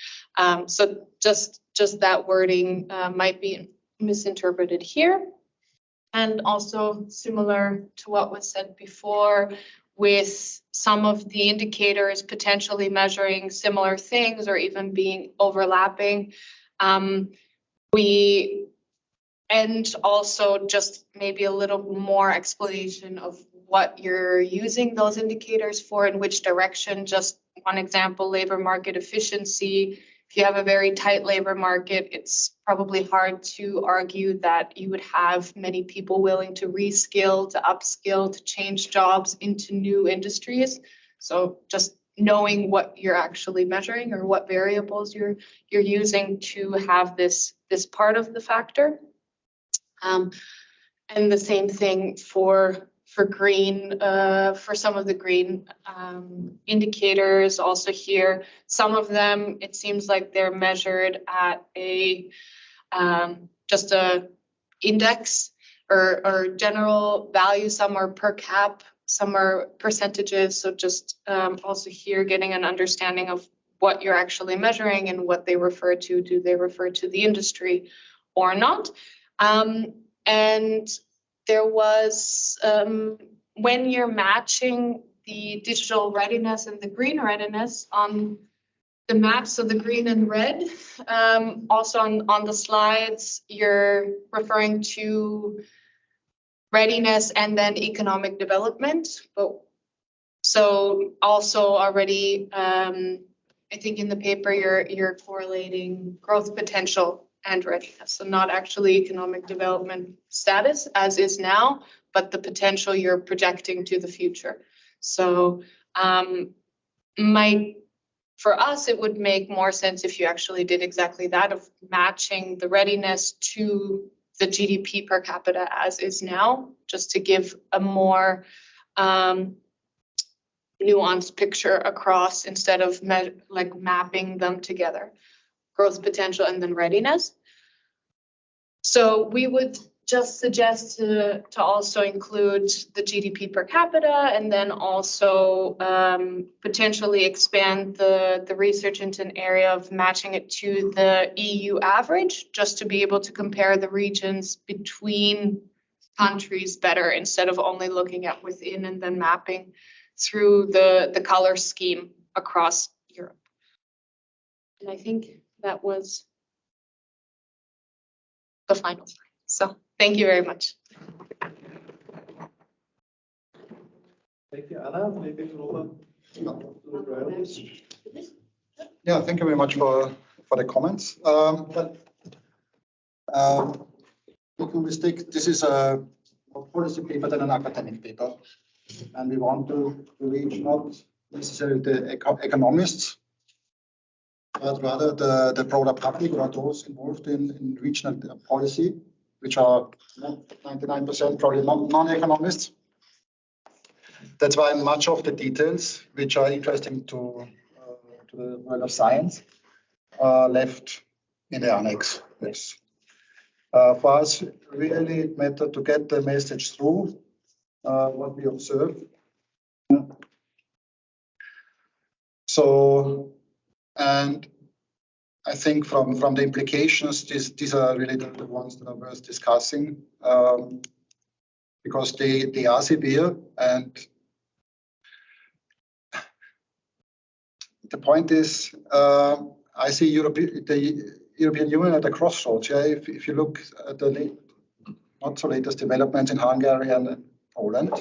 so just that wording might be misinterpreted here. And also similar to what was said before, with some of the indicators potentially measuring similar things or even being overlapping. And also just maybe a little more explanation of what you're using those indicators for, in which direction. Just one example, labor market efficiency. If you have a very tight labor market, it's probably hard to argue that you would have many people willing to reskill, to upskill, to change jobs into new industries. So just knowing what you're actually measuring or what variables you're using to have this part of the factor. And the same thing for green, for some of the green indicators also here. Some of them, it seems like they're measured at just a index or general value. Some are per cap, some are percentages. So just also here getting an understanding of what you're actually measuring and what they refer to. Do they refer to the industry or not? And there was, when you're matching the digital readiness and the green readiness on the maps, so the green and red. Also on the slides, you're referring to readiness and then economic development. But so also already, I think in the paper you're correlating growth potential and readiness. So not actually economic development status as is now, but the potential you're projecting to the future. So for us, it would make more sense if you actually did exactly that, of matching the readiness to the GDP per capita as is now, just to give a more nuanced picture across instead of mapping them together, growth potential and then readiness. So we would just suggest to also include the GDP per capita, and then also potentially expand the research into an area of matching it to the EU average, just to be able to compare the regions between countries better, instead of only looking at within and then mapping through the color scheme across Europe. And I think that was the final slide. So thank you very much. Thank you, Anna. Maybe Robert. Yeah, thank you very much for the comments. Make no mistake, this is a policy paper than an academic paper, and we want to reach not necessarily the economists, but rather the broader public or those involved in regional policy, which are 99% probably non-economists. That's why much of the details, which are interesting to the world of science, are left in the annex. Yes. For us, really it mattered to get the message through, what we observe. So, and I think from the implications, these are really the ones that are worth discussing, because they are severe. And the point is, I see the European Union at a crossroads. Yeah, if you look at the not so latest developments in Hungary and Poland,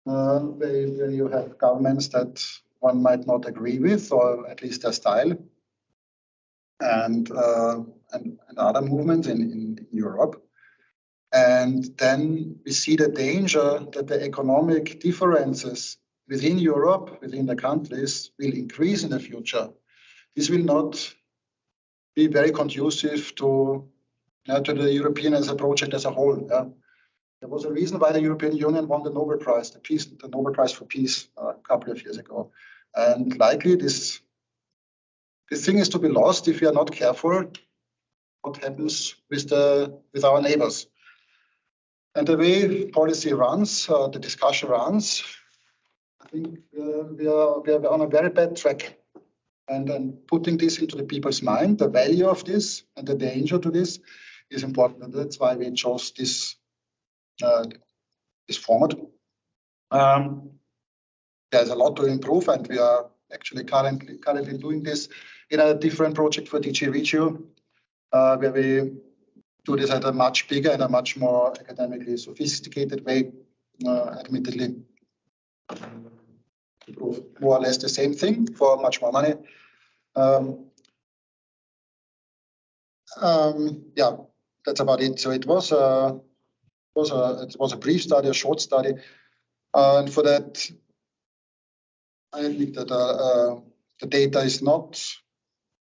where you have governments that one might not agree with, or at least their style, and other movements in Europe. And then we see the danger that the economic differences within Europe, within the countries, will increase in the future. This will not be very conducive to the European as a project as a whole. Yeah. There was a reason why the European Union won the Nobel Prize, the Nobel Prize for Peace, a couple of years ago. And likely this thing is to be lost if we are not careful what happens with our neighbors. And the way policy runs, the discussion runs, I think we are on a very bad track. And then putting this into the people's mind, the value of this and the danger to this is important. And that's why we chose this format. There's a lot to improve, and we are actually currently doing this in a different project for DG Regio, where we do this at a much bigger and a much more academically sophisticated way, admittedly. Improve more or less the same thing for much more money. Yeah, that's about it. So it was a brief study, a short study, and for that, I admit that the data is not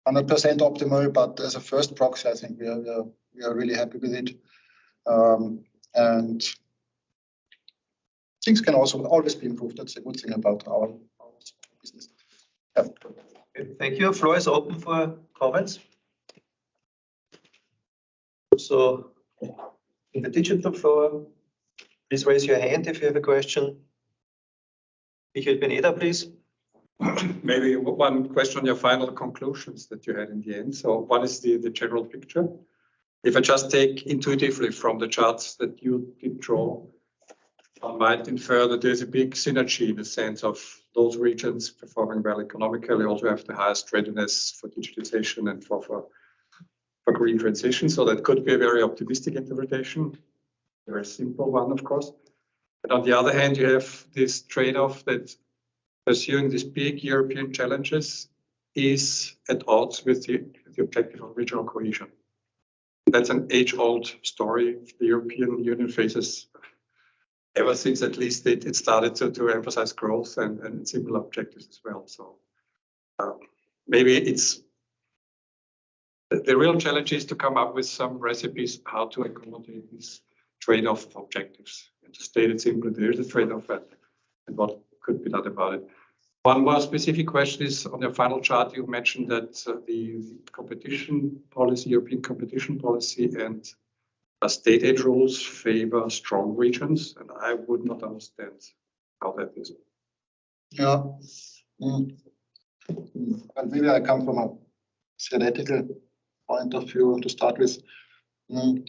100% optimal, but as a first proxy, I think we are really happy with it, and things can also always be improved. That's a good thing about our business. Yeah. Thank you. Floor is open for comments. So in the digital floor, please raise your hand if you have a question. Michael Beneda, please. Maybe one question on your final conclusions that you had in the end. So one is the general picture. If I just take intuitively from the charts that you did draw, one might infer that there's a big synergy in the sense of those regions performing well economically also have the highest readiness for digitization and for green transition. So that could be a very optimistic interpretation, a very simple one, of course. But on the other hand, you have this trade-off that pursuing these big European challenges is at odds with the objective of regional cohesion. That's an age-old story the European Union faces ever since at least it started to emphasize growth and similar objectives as well. So maybe it's the real challenge is to come up with some recipes how to accommodate this trade-off of objectives. And to state it simply, there is a trade-off and what could be done about it. One more specific question is on your final chart, you mentioned that the competition policy, European competition policy and state aid rules favor strong regions, and I would not understand how that is. Yeah. And maybe I come from a theoretical point of view to start with. When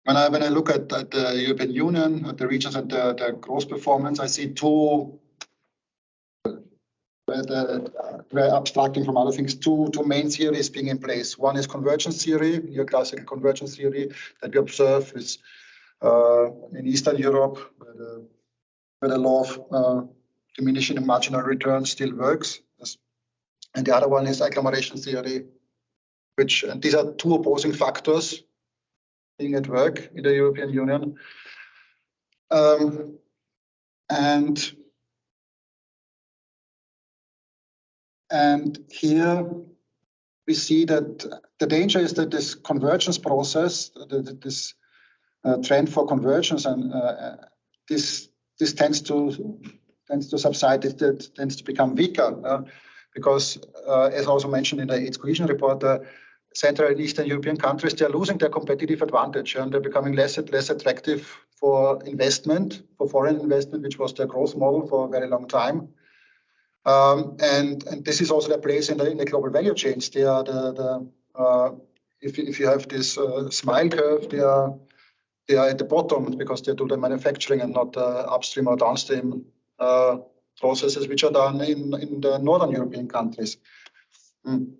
I look at the European Union, at the regions and the growth performance, I see two, very abstracting from other things, two main theories being in place. One is convergence theory, your classical convergence theory that we observe is in Eastern Europe, where the law of diminishing marginal returns still works. And the other one is agglomeration theory, and these are two opposing factors being at work in the European Union. And here we see that the danger is that this convergence process, this trend for convergence, and this tends to subside. It tends to become weaker because, as also mentioned in the AIDS Cohesion report, the Central and Eastern European countries, they are losing their competitive advantage and they're becoming less and less attractive for investment, for foreign investment, which was their growth model for a very long time. And this is also their place in the global value chains. They are if you have this smile curve, they are at the bottom because they do the manufacturing and not upstream or downstream processes which are done in the Northern European countries. And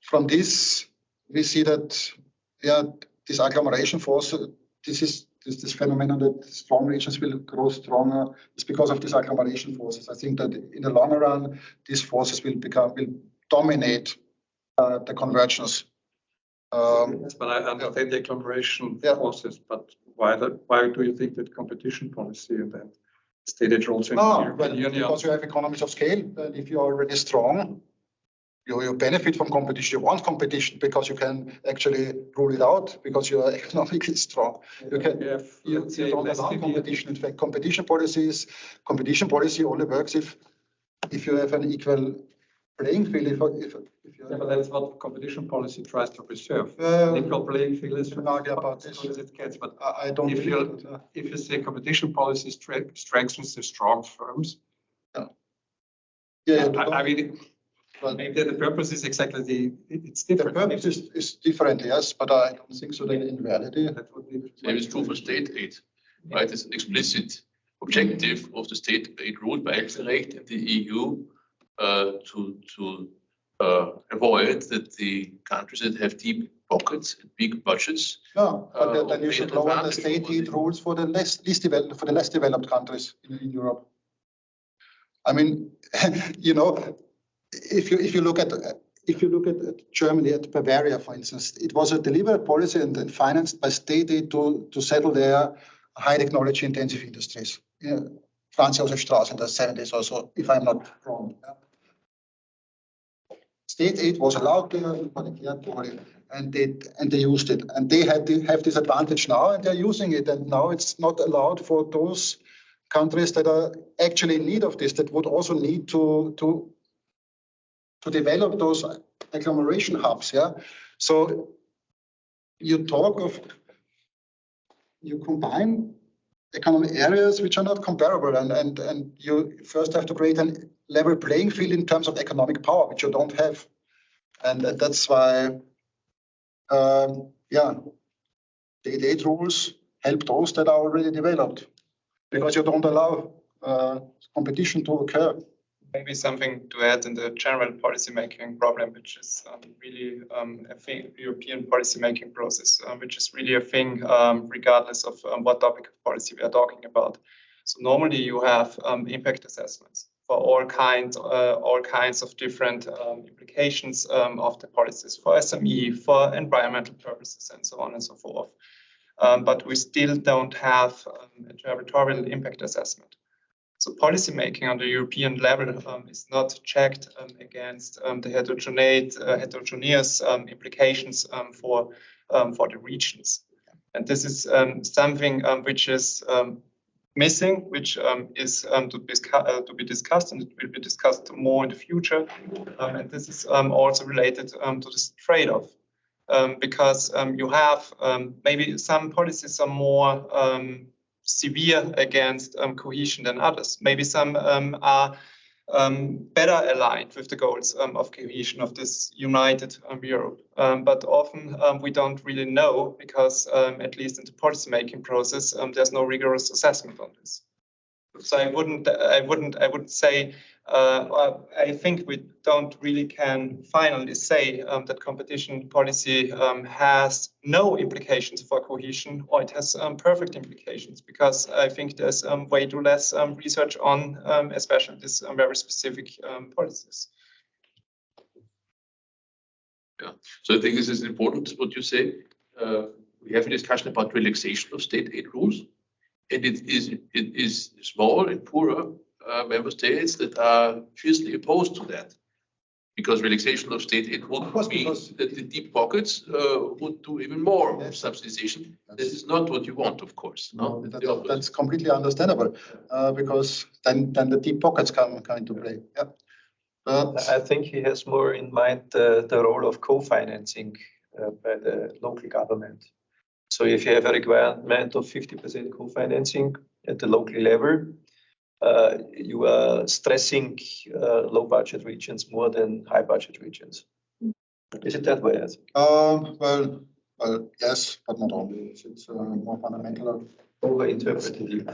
from this, we see that this agglomeration force, this phenomenon that strong regions will grow stronger is because of these agglomeration forces. I think that in the longer run, these forces will dominate the convergence. But I understand the agglomeration forces, but why do you think that competition policy and then state aid rules in the European Union? Because you have economies of scale, and if you're already strong, you benefit from competition. You want competition because you can actually rule it out because you are economically strong. You don't allow competition. In fact, competition policy only works if you have an equal playing field. But that's what competition policy tries to preserve. Equal playing field is about this. It gets. But I don't. If you say competition policy strengthens the strong firms, I mean. Maybe the purpose is exactly it's different. The purpose is different, yes, but I don't think so that in reality. That would be same is true for state aid, right? It's an explicit objective of the state aid rule by Recht in the EU to avoid that the countries that have deep pockets and big budgets. No, but then you should lower the state aid rules for the less developed countries in Europe. I mean, if you look at Germany, at Bavaria, for instance, it was a deliberate policy and financed by state aid to settle their high technology intensive industries. Franz Josef Strauss in the 70s also, if I'm not wrong. State aid was allowed there, and they used it, and they have this advantage now, and they're using it, and now it's not allowed for those countries that are actually in need of this, that would also need to develop those agglomeration hubs. So you combine economic areas which are not comparable, and you first have to create a level playing field in terms of economic power, which you don't have, and that's why state aid rules help those that are already developed, because you don't allow competition to occur. Maybe something to add in the general policymaking problem, which is really a thing, European policymaking process, which is really a thing regardless of what topic of policy we are talking about. So normally you have impact assessments for all kinds of different implications of the policies for SME, for environmental purposes, and so on and so forth. But we still don't have a territorial impact assessment. So policymaking on the European level is not checked against the heterogeneous implications for the regions. And this is something which is missing, which is to be discussed, and it will be discussed more in the future. And this is also related to this trade-off, because you have maybe some policies are more severe against cohesion than others. Maybe some are better aligned with the goals of cohesion of this united Europe. But often we don't really know because at least in the policymaking process, there's no rigorous assessment on this. So I wouldn't say, I think we don't really can finally say that competition policy has no implications for cohesion, or it has perfect implications, because I think there's way too less research on especially these very specific policies. Yeah, so I think this is important what you say. We have a discussion about relaxation of state aid rules, and it is small and poorer member states that are fiercely opposed to that, because relaxation of state aid would mean that the deep pockets would do even more of subsidization. This is not what you want, of course. No, that's completely understandable, because then the deep pockets come into play. Yeah. But I think he has more in mind the role of co-financing by the local government. So if you have a requirement of 50% co-financing at the local level, you are stressing low budget regions more than high budget regions. Is it that way? well, yes, but not only. It's more fundamental. Over-interpreted.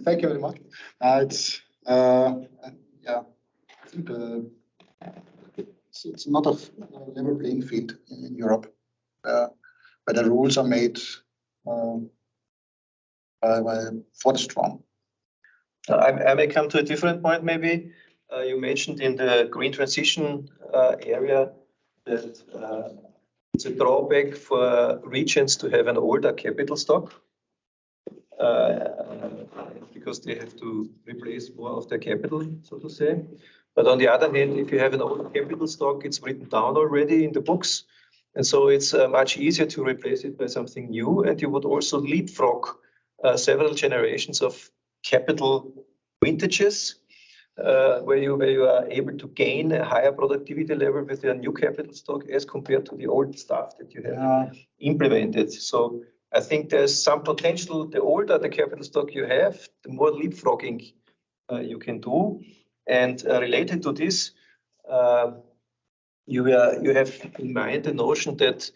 Thank you very much. Yeah, I think it's not a level playing field in Europe, where the rules are made for the strong. I may come to a different point, maybe. You mentioned in the green transition area that it's a drawback for regions to have an older capital stock because they have to replace more of their capital, so to say. But on the other hand, if you have an old capital stock, it's written down already in the books. And so it's much easier to replace it by something new. And you would also leapfrog several generations of capital vintages where you are able to gain a higher productivity level with your new capital stock as compared to the old stuff that you have implemented. So I think there's some potential. The older the capital stock you have, the more leapfrogging you can do. And related to this, you have in mind the notion that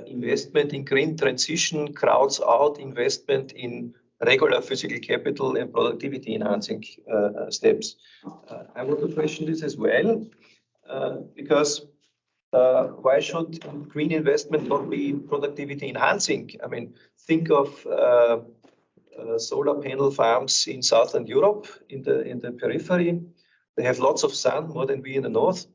investment in green transition crowds out investment in regular physical capital and productivity enhancing steps. I want to question this as well, because why should green investment not be productivity enhancing? I mean, think of solar panel farms in Southern Europe, in the periphery. They have lots of sun, more than we in the north,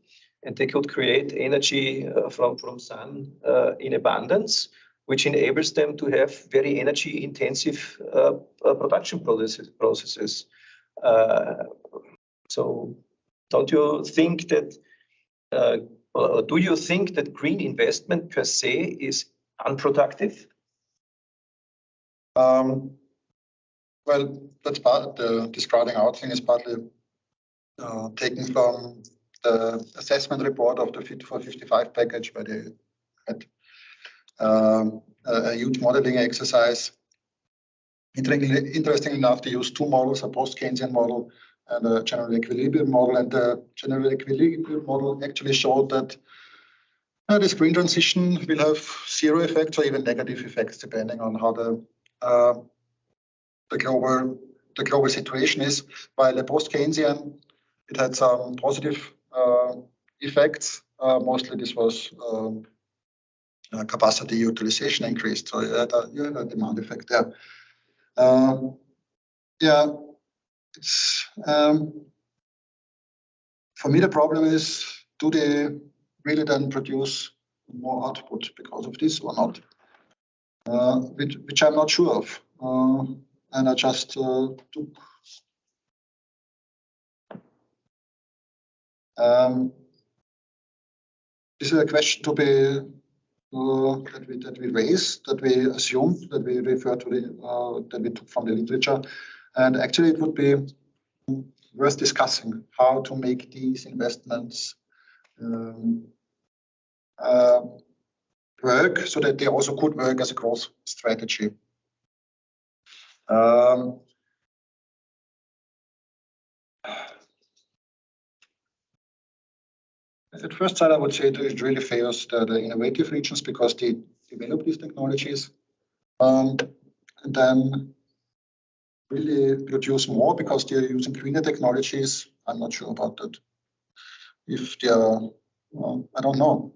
and they could create energy from sun in abundance, which enables them to have very energy intensive production processes. So don't you think that, or do you think that green investment per se is unproductive? Well, that's part, the discarding out thing is partly taken from the assessment report of the Fit for 55 package, where they had a huge modeling exercise. Interesting enough, they used two models, a post-Keynesian model and a general equilibrium model. And the general equilibrium model actually showed that this green transition will have zero effects or even negative effects, depending on how the the global situation is. While the post-Keynesian, it had some positive effects. Mostly this was capacity utilization increased, so you had a demand effect there. Yeah, it's for me the problem is, do they really then produce more output because of this or not? Which I'm not sure of, and I just took. This is a question to be that we raise, that we assume, that we refer to that we took from the literature, and actually it would be worth discussing how to make these investments work so that they also could work as a growth strategy. At first sight, I would say that it really favors the innovative regions because they develop these technologies and then really produce more because they're using greener technologies. I'm not sure about that. If they are, I don't know.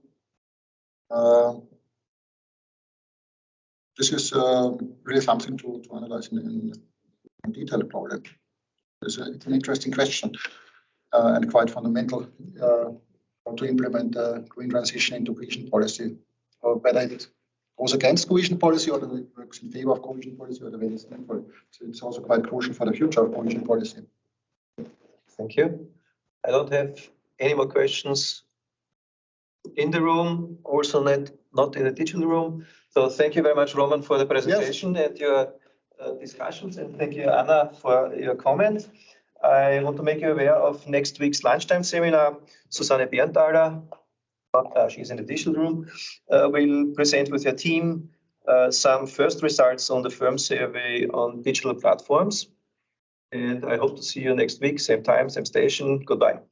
This is really something to analyze in detail, probably. It's an interesting question and quite fundamental. How to implement green transition into cohesion policy, or whether it goes against cohesion policy or whether it works in favor of cohesion policy or the way it's meant for it. So it's also quite crucial for the future of cohesion policy. Thank you. I don't have any more questions in the room, also not in the digital room. So thank you very much, Roman, for the presentation and your discussions, and thank you, Anna, for your comment. I want to make you aware of next week's lunchtime seminar. Susanne Bernthaler, she's in the digital room, will present with her team some first results on the firm survey on digital platforms. And I hope to see you next week, same time, same station. Goodbye.